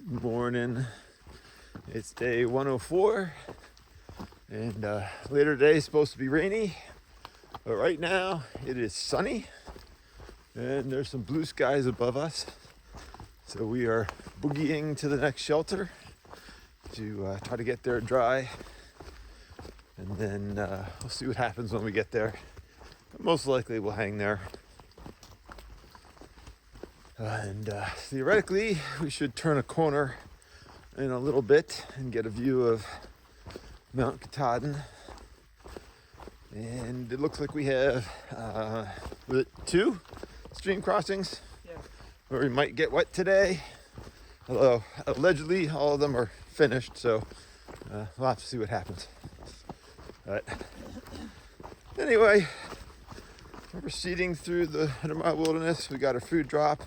Good morning. It's day 104, and later today is supposed to be rainy, but right now it is sunny, and there's some blue skies above us. So we are boogieing to the next shelter to try to get there dry, and then we'll see what happens when we get there. But most likely we'll hang there. And theoretically, we should turn a corner in a little bit and get a view of Mount Katahdin. And it looks like we have, two stream crossings where we might get wet today. Although allegedly all of them are finished, so we'll have to see what happens. But anyway, we're proceeding through the 100-mile wilderness. We got our food drop.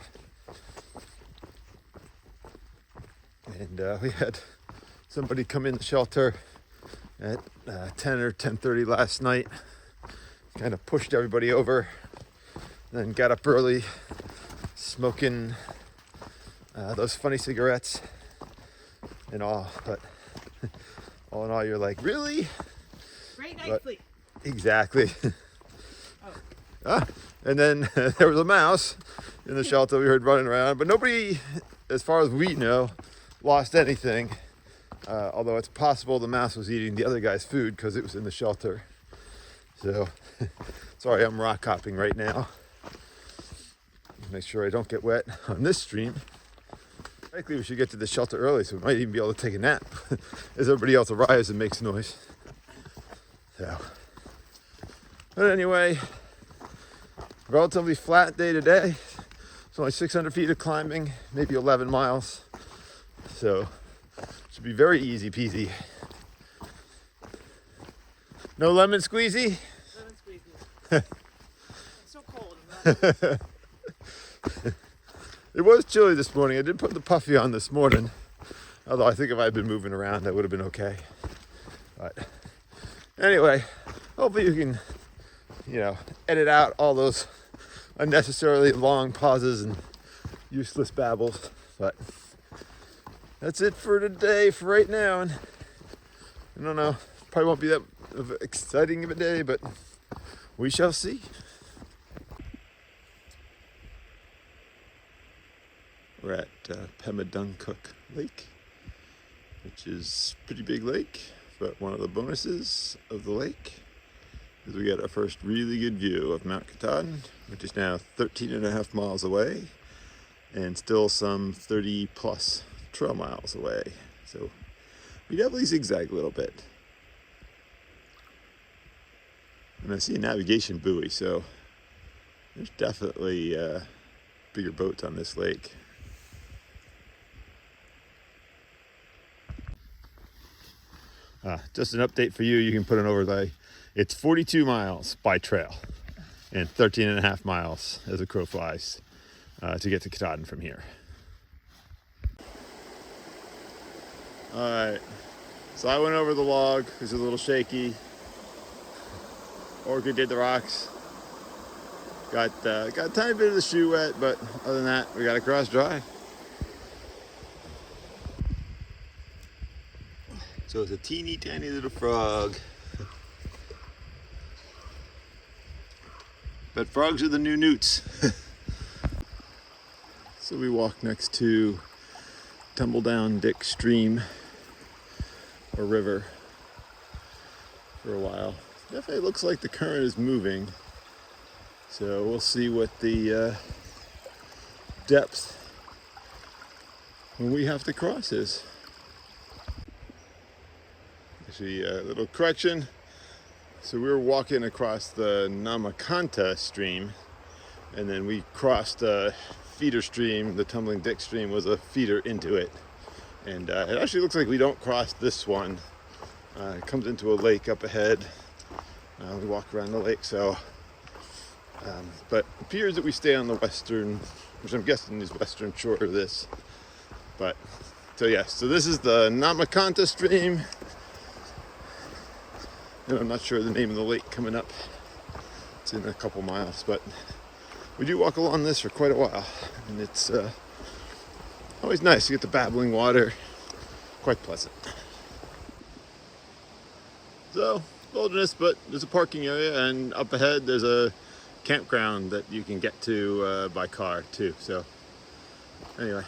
And we had somebody come in the shelter at 10 or 10:30 last night. Kind of pushed everybody over. Then got up early, smoking those funny cigarettes and all. But all in all, you're like, really? Great night's sleep. Exactly. And then there was a mouse in the shelter we heard running around, but nobody, as far as we know, lost anything. Although it's possible the mouse was eating the other guy's food because it was in the shelter. So, sorry, I'm rock hopping right now. Make sure I don't get wet on this stream. Likely we should get to the shelter early so we might even be able to take a nap as everybody else arrives and makes noise. So, but anyway, relatively flat day today. It's only 600 feet of climbing, maybe 11 miles. So, should be very easy peasy. No lemon squeezy? Lemon squeezy. It's so cold. It was chilly this morning. I did put the puffy on this morning. Although I think if I had been moving around, that would have been okay. But anyway, hopefully you can, edit out all those unnecessarily long pauses and useless babbles. But that's it for today, for right now. And I don't know, probably won't be that exciting of a day, but we shall see. We're at Pemadunkuk Lake, which is a pretty big lake, but one of the bonuses of the lake is we got our first really good view of Mount Katahdin, which is now 13.5 miles away and still some 30 plus trail miles away. So we definitely zigzag a little bit. And I see a navigation buoy, so there's definitely bigger boats on this lake. Just an update for you, you can put an overlay. It's 42 miles by trail and 13.5 miles as a crow flies to get to Katahdin from here. All right, so I went over the log. It was a little shaky. Orchid did the rocks. Got a tiny bit of the shoe wet, but other than that, we got across dry. So it's a teeny tiny little frog. But frogs are the new newts. So we walked next to Tumbledown Dick Stream or river for a while. Definitely looks like the current is moving. So we'll see what the depth when we have to cross is. Actually, a little correction. So we were walking across the Namakanta stream, and then we crossed a feeder stream. The Tumbling Dick Stream was a feeder into it. And it actually looks like we don't cross this one. It comes into a lake up ahead. We walk around the lake, so but it appears that we stay on the western, which I'm guessing is western shore of this. But so yes, so this is the Namakanta stream. And I'm not sure the name of the lake coming up. It's in a couple miles, but we do walk along this for quite a while, and it's Always nice to get the babbling water. Quite pleasant. So, wilderness, but there's a parking area, and up ahead there's a campground that you can get to by car too. So, anyway,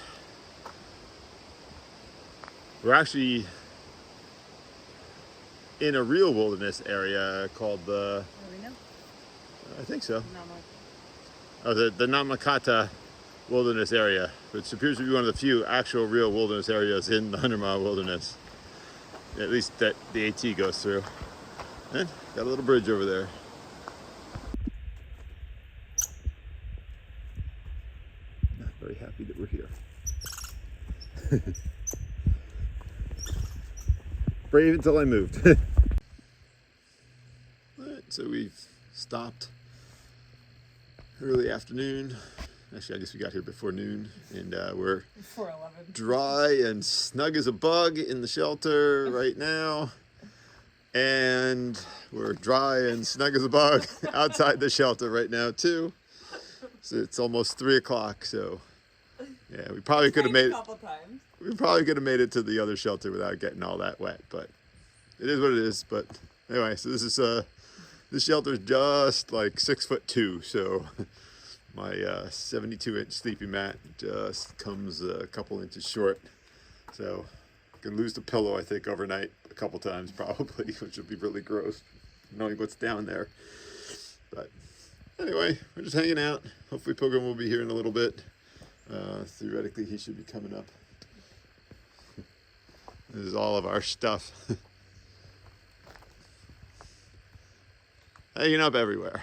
we're actually in a real wilderness area called the, I think so. Oh, the Namakata Wilderness Area, which appears to be one of the few actual real wilderness areas in the 100 Mile Wilderness. At least that the AT goes through. And got a little bridge over there. Not very happy that we're here. Brave until I moved. Alright, so we've stopped early afternoon. Actually, I guess we got here before noon, and we're Before 11. dry and snug as a bug in the shelter right now. And we're dry and snug as a bug outside the shelter right now too. So it's almost 3 o'clock. So yeah, we probably could have made it. A couple times. We probably could have made it to the other shelter without getting all that wet, but it is what it is. But anyway, so this shelter is just like 6'2", so my 72-inch sleeping mat just comes a couple inches short. So I can lose the pillow, I think, overnight a couple times probably, which would be really gross, knowing what's down there. But anyway, we're just hanging out. Hopefully Pilgrim will be here in a little bit. Theoretically, he should be coming up. This is all of our stuff. Hanging up everywhere.